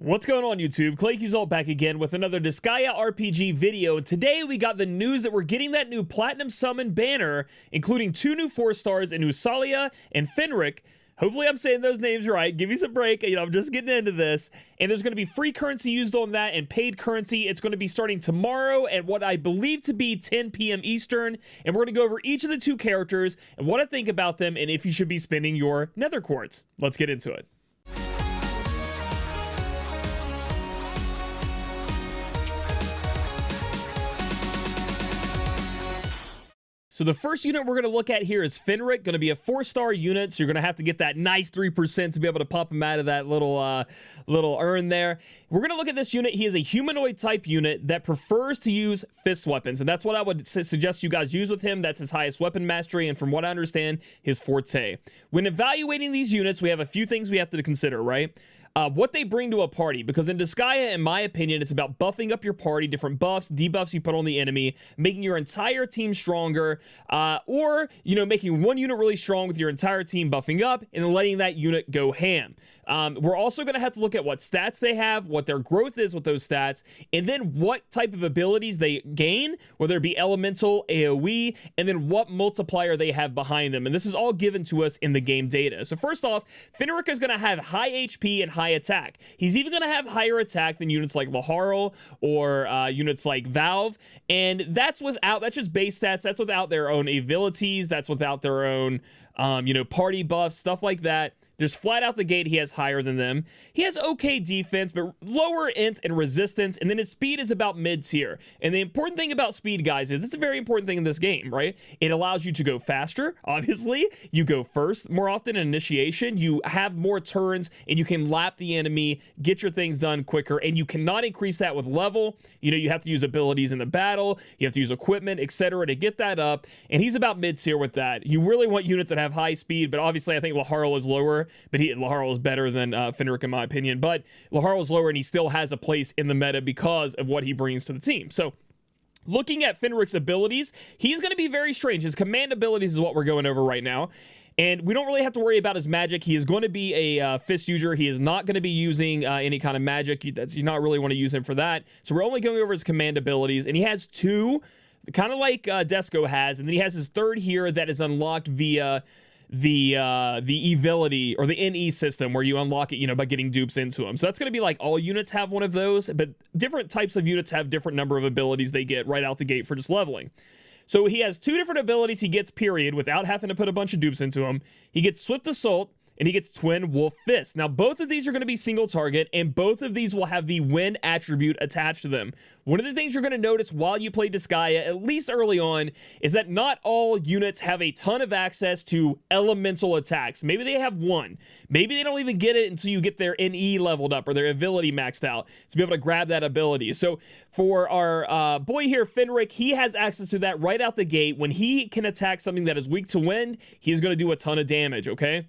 What's going on, YouTube? Claykeysalt back again with another Disgaea RPG video. Today we got the news that we're getting that new Platinum Summon banner, including 2 new 4-stars in Usalia and Fenrich. Hopefully I'm saying those names right. Give me some break. I'm just getting into this. And there's going to be free currency used on that and paid currency. It's going to be starting tomorrow at what I believe to be 10 p.m. Eastern. And we're going to go over each of the 2 characters and what I think about them and if you should be spending your nether quartz. Let's get into it. So the first unit we're going to look at here is Fenrich, going to be a 4-star unit, so you're going to have to get that nice 3% to be able to pop him out of that little urn there. We're going to look at this unit. He is a humanoid type unit that prefers to use fist weapons, and that's what I would suggest you guys use with him. That's his highest weapon mastery, and from what I understand, his forte. When evaluating these units, we have a few things we have to consider, right? What they bring to a party, because in Disgaea, in my opinion, it's about buffing up your party, different buffs, debuffs you put on the enemy, making your entire team stronger, or, making one unit really strong with your entire team buffing up, and then letting that unit go ham. We're also going to have to look at what stats they have, what their growth is with those stats, and then what type of abilities they gain, whether it be elemental, AoE, and then what multiplier they have behind them. And this is all given to us in the game data. So first off, Fenrich is going to have high HP and high attack. He's even going to have higher attack than units like Laharl or units like Valve, and that's just base stats. That's without their own abilities. That's without their own party buffs, stuff like that. Just flat out the gate, he has higher than them. He has okay defense, but lower int and resistance, and then his speed is about mid-tier. And the important thing about speed, guys, is it's a very important thing in this game, right? It allows you to go faster, obviously. You go first more often in initiation. You have more turns, and you can lap the enemy, get your things done quicker, and you cannot increase that with level. You have to use abilities in the battle. You have to use equipment, etc. to get that up, and he's about mid-tier with that. You really want units that have high speed, but obviously I think Laharl is lower. But Laharl is better than Fenrich in my opinion. But Laharl is lower and he still has a place in the meta because of what he brings to the team. So looking at Fenrich's abilities, he's going to be very strange. His command abilities is what we're going over right now. And we don't really have to worry about his magic. He is going to be a fist user. He is not going to be using any kind of magic. You not really want to use him for that. So we're only going over his command abilities. And he has 2, kind of like Desco has. And then he has his 3rd here that is unlocked via the Evility or the NE system, where you unlock it, by getting dupes into them. So that's going to be like all units have one of those, but different types of units have different number of abilities they get right out the gate for just leveling. So he has 2 different abilities he gets, period, without having to put a bunch of dupes into him. He gets Swift Assault, and he gets Twin Wolf Fist. Now, both of these are going to be single target, and both of these will have the win attribute attached to them. One of the things you're going to notice while you play Disgaea, at least early on, is that not all units have a ton of access to elemental attacks. Maybe they have 1. Maybe they don't even get it until you get their NE leveled up or their ability maxed out to be able to grab that ability. So for our boy here, Fenrich, he has access to that right out the gate. When he can attack something that is weak to wind, he's going to do a ton of damage, okay?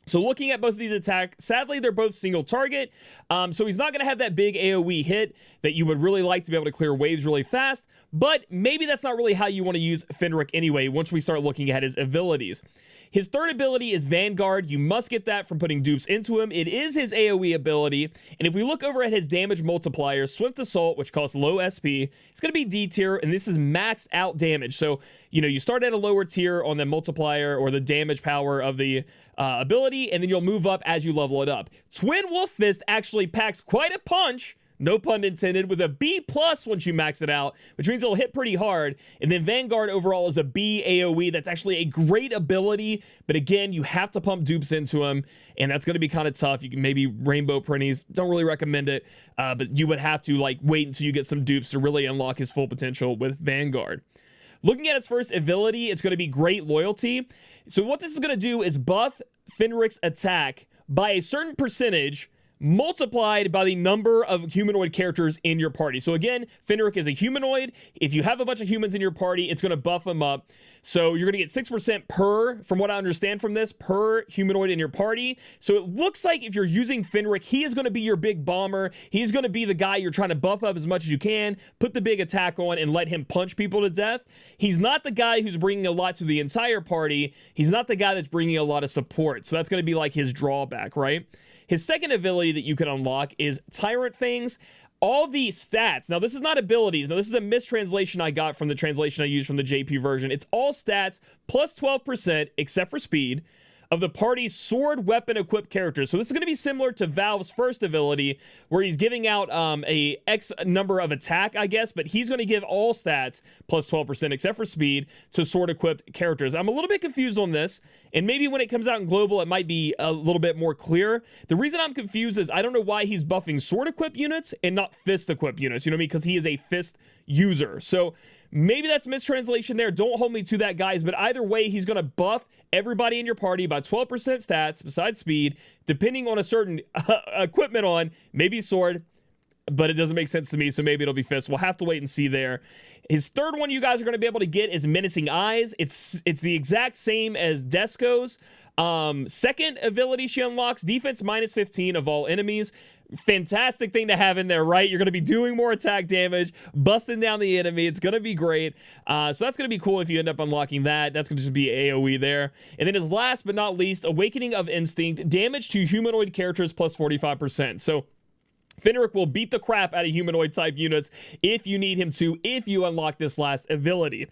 So looking at both of these attacks, sadly, they're both single target. So he's not going to have that big AoE hit that you would really like to be able to clear waves really fast. But maybe that's not really how you want to use Fenrich anyway, once we start looking at his abilities. His 3rd ability is Vanguard. You must get that from putting dupes into him. It is his AoE ability. And if we look over at his damage multiplier, Swift Assault, which costs low SP, it's going to be D tier, and this is maxed out damage. So, you start at a lower tier on the multiplier or the damage power of the ability, and then you'll move up as you level it up. Twin Wolf Fist actually packs quite a punch, no pun intended, with a B+ once you max it out, which means it'll hit pretty hard. And then Vanguard overall is a B AoE. That's actually a great ability, but again, you have to pump dupes into him, and that's going to be kind of tough. You can maybe Rainbow Printies, don't really recommend it, but you would have to wait until you get some dupes to really unlock his full potential with Vanguard. Looking at his first ability, it's going to be Great Loyalty. So what this is going to do is buff Fenrich's attack by a certain percentage multiplied by the number of humanoid characters in your party. So again, Fenrich is a humanoid. If you have a bunch of humans in your party, it's going to buff them up. So you're going to get 6% per, from what I understand from this, per humanoid in your party. So it looks like if you're using Fenrich, he is going to be your big bomber. He's going to be the guy you're trying to buff up as much as you can, put the big attack on, and let him punch people to death. He's not the guy who's bringing a lot to the entire party. He's not the guy that's bringing a lot of support. So that's going to be like his drawback, right? His second ability that you can unlock is Tyrant Fangs. All the stats, now this is not abilities, now this is a mistranslation I got from the translation I used from the JP version. It's all stats plus 12%, except for speed, of the party's sword weapon equipped characters. So this is going to be similar to Valve's first ability, where he's giving out a X number of attack, I guess, but he's going to give all stats plus 12%, except for speed, to sword equipped characters. I'm a little bit confused on this, and maybe when it comes out in global, it might be a little bit more clear. The reason I'm confused is I don't know why he's buffing sword equipped units and not fist equipped units, you know what I mean? Because he is a fist user. So maybe that's a mistranslation there. Don't hold me to that, guys. But either way, he's going to buff everybody in your party by 12% stats besides speed, depending on a certain equipment on, maybe sword, but it doesn't make sense to me, so maybe it'll be fist. We'll have to wait and see there. His third one you guys are going to be able to get is Menacing Eyes. It's the exact same as Desco's. Second ability she unlocks, defense minus 15 of all enemies. Fantastic thing to have in there, right? You're going to be doing more attack damage, busting down the enemy. It's going to be great. So that's going to be cool if you end up unlocking that. That's going to just be AoE there. And then his last but not least, Awakening of Instinct, damage to humanoid characters plus 45%. So Fenrich will beat the crap out of humanoid type units if you need him to, if you unlock this last ability.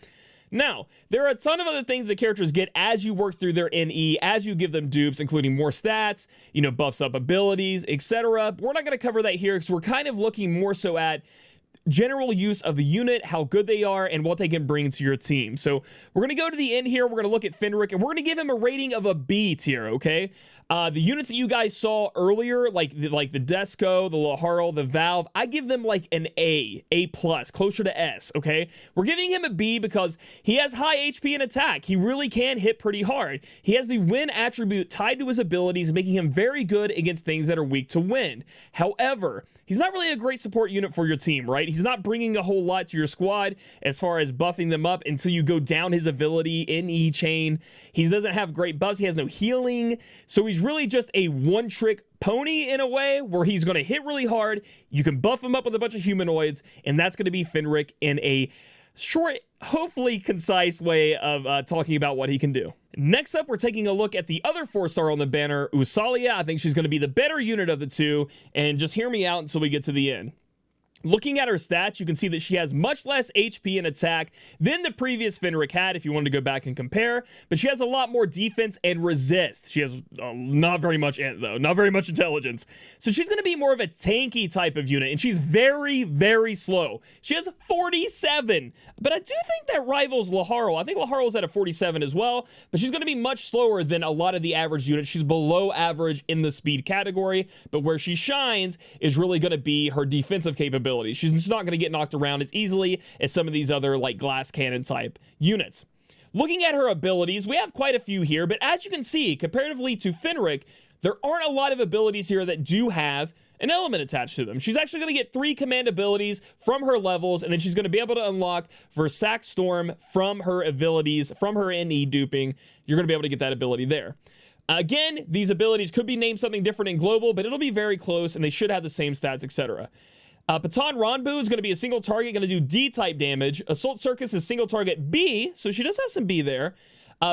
Now, there are a ton of other things that characters get as you work through their NE, as you give them dupes, including more stats, you know, buffs up abilities, etc. We're not going to cover that here because we're kind of looking more so at general use of the unit, how good they are, and what they can bring to your team. So we're going to go to the end here. We're going to look at Fenrich, and we're going to give him a rating of a B tier, okay? The units that you guys saw earlier, like the Desco, the Laharl, the Valve, I give them like an A+, closer to S, okay? We're giving him a B because he has high HP and attack. He really can hit pretty hard. He has the win attribute tied to his abilities, making him very good against things that are weak to wind. However, he's not really a great support unit for your team, right? He's not bringing a whole lot to your squad as far as buffing them up until you go down his ability in E chain. He doesn't have great buffs. He has no healing. So he's really just a one-trick pony in a way where he's going to hit really hard. You can buff him up with a bunch of humanoids, and that's going to be Fenrich in a short, hopefully concise way of talking about what he can do. Next up, we're taking a look at the other 4-star on the banner, Usalia. I think she's going to be the better unit of the two, and just hear me out until we get to the end. Looking at her stats, you can see that she has much less HP and attack than the previous Fenrich had, if you wanted to go back and compare, but she has a lot more defense and resist. She has not very much int, though, not very much intelligence. So she's going to be more of a tanky type of unit, and she's very, very slow. She has 47, but I do think that rivals Laharl. I think Laharl's at a 47 as well, but she's going to be much slower than a lot of the average units. She's below average in the speed category, but where she shines is really going to be her defensive capability. She's just not going to get knocked around as easily as some of these other like glass cannon type units. Looking at her abilities, we have quite a few here, but as you can see, comparatively to Fenrich, there aren't a lot of abilities here that do have an element attached to them. She's actually going to get 3 command abilities from her levels, and then she's going to be able to unlock Versac Storm from her abilities, from her NE duping. You're going to be able to get that ability there. Again, these abilities could be named something different in global, but it'll be very close, and they should have the same stats, etc. Baton Ranbu is going to be a single target, going to do D-type damage. Assault Circus is single target B, so she does have some B there.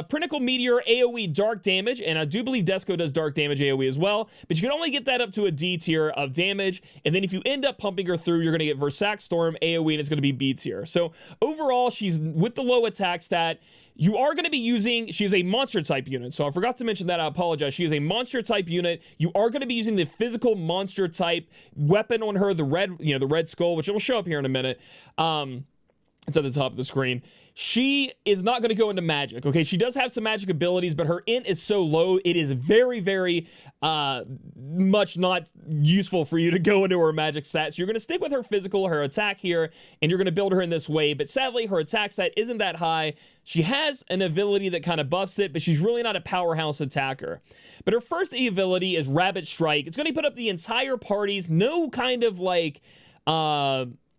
Pinnacle Meteor, AoE dark damage, and I do believe Desco does dark damage AoE as well, but you can only get that up to a D tier of damage, and then if you end up pumping her through, you're going to get Versac Storm AoE, and it's going to be B tier. So overall, she's with the low attack stat. You are going to be using, she's a monster type unit, so I forgot to mention that, I apologize. She is a monster type unit. You are going to be using the physical monster type weapon on her, the red, the red skull, which will show up here in a minute. It's at the top of the screen. She is not going to go into magic, okay? She does have some magic abilities, but her int is so low, it is very, very much not useful for you to go into her magic stats. You're going to stick with her physical, her attack here, and you're going to build her in this way, but sadly, her attack stat isn't that high. She has an ability that kind of buffs it, but she's really not a powerhouse attacker. But her first ability is Rabbit Strike. It's going to put up the entire party's no kind of like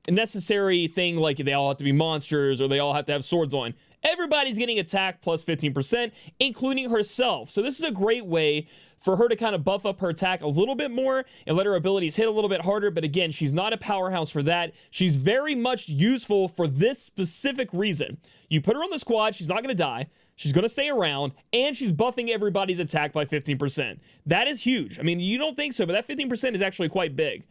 necessary thing like they all have to be monsters or they all have to have swords on. Everybody's getting attack plus 15%, including herself. So this is a great way for her to kind of buff up her attack a little bit more and let her abilities hit a little bit harder. But again, she's not a powerhouse for that. She's very much useful for this specific reason. You put her on the squad, she's not going to die. She's going to stay around, and she's buffing everybody's attack by 15%. That is huge. I mean, you don't think so, but that 15% is actually quite big.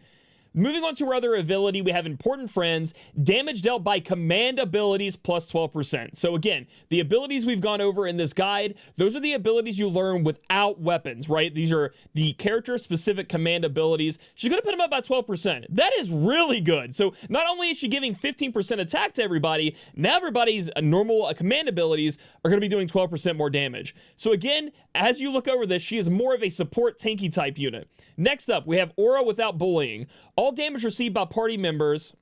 Moving on to our other ability, we have Important Friends, damage dealt by command abilities plus 12%. So again, the abilities we've gone over in this guide, those are the abilities you learn without weapons, right? These are the character-specific command abilities. She's going to put them up by 12%. That is really good. So not only is she giving 15% attack to everybody, now everybody's normal command abilities are going to be doing 12% more damage. So again, as you look over this, she is more of a support tanky type unit. Next up, we have Aura without bullying. All damage received by party monster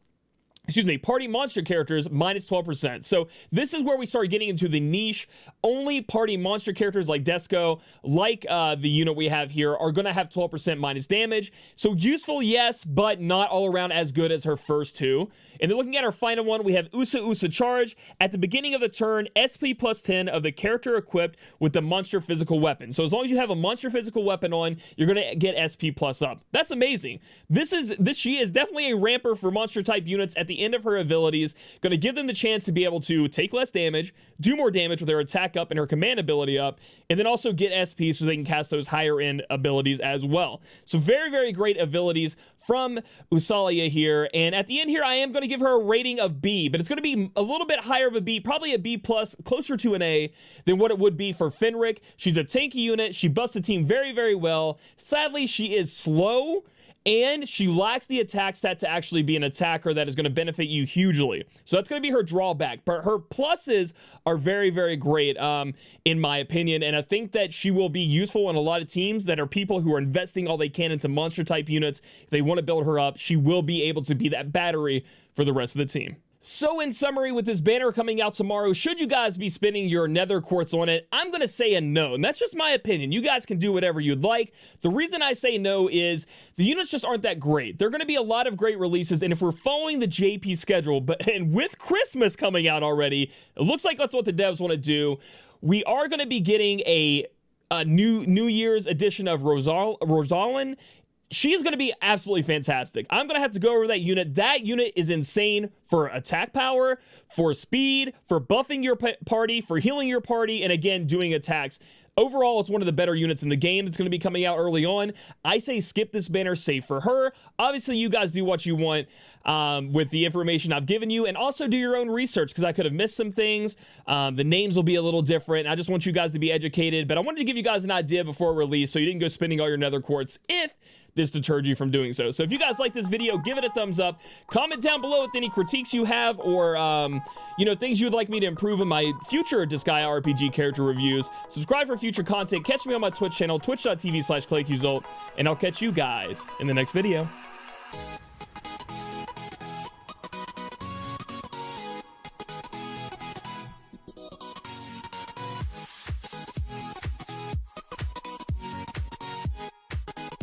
characters minus 12%. So this is where we start getting into the niche. Only party monster characters like Desco, like the unit we have here, are going to have 12% minus damage. So useful, yes, but not all around as good as her first two. And then looking at our final one, we have Usa Charge. At the beginning of the turn, SP plus 10 of the character equipped with the monster physical weapon. So as long as you have a monster physical weapon on, you're going to get SP plus up. That's amazing. She is definitely a ramper for monster type units at the end of her abilities. Going to give them the chance to be able to take less damage, do more damage with their attack up and her command ability up, and then also get SP so they can cast those higher end abilities as well. So very, very great abilities from Usalia here. And at the end here, I am going to give her a rating of B, but it's going to be a little bit higher of a B, probably a B plus, closer to an A than what it would be for Fenrich. She's a tanky unit. She buffs the team very, very well. Sadly, she is slow, and she lacks the attack stat to actually be an attacker that is going to benefit you hugely. So that's going to be her drawback. But her pluses are very, very great, in my opinion. And I think that she will be useful in a lot of teams that are people who are investing all they can into monster type units. If they want to build her up, she will be able to be that battery for the rest of the team. So in summary, with this banner coming out tomorrow, should you guys be spending your nether quartz on it? I'm going to say a no, and that's just my opinion. You guys can do whatever you'd like. The reason I say no is the units just aren't that great. There are going to be a lot of great releases, and if we're following the JP schedule, and with Christmas coming out already, it looks like that's what the devs want to do. We are going to be getting a New Year's edition of Rosalind. She's going to be absolutely fantastic. I'm going to have to go over that unit. That unit is insane for attack power, for speed, for buffing your party, for healing your party, and again, doing attacks. Overall, it's one of the better units in the game that's going to be coming out early on. I say skip this banner, save for her. Obviously, you guys do what you want with the information I've given you, and also do your own research because I could have missed some things. The names will be a little different. I just want you guys to be educated, but I wanted to give you guys an idea before release so you didn't go spending all your nether quartz if this deterred you from doing so. So if you guys like this video, give it a thumbs up. Comment down below with any critiques you have or, things you would like me to improve in my future Disgaea RPG character reviews. Subscribe for future content. Catch me on my Twitch channel, twitch.tv/ClayQZult, and I'll catch you guys in the next video.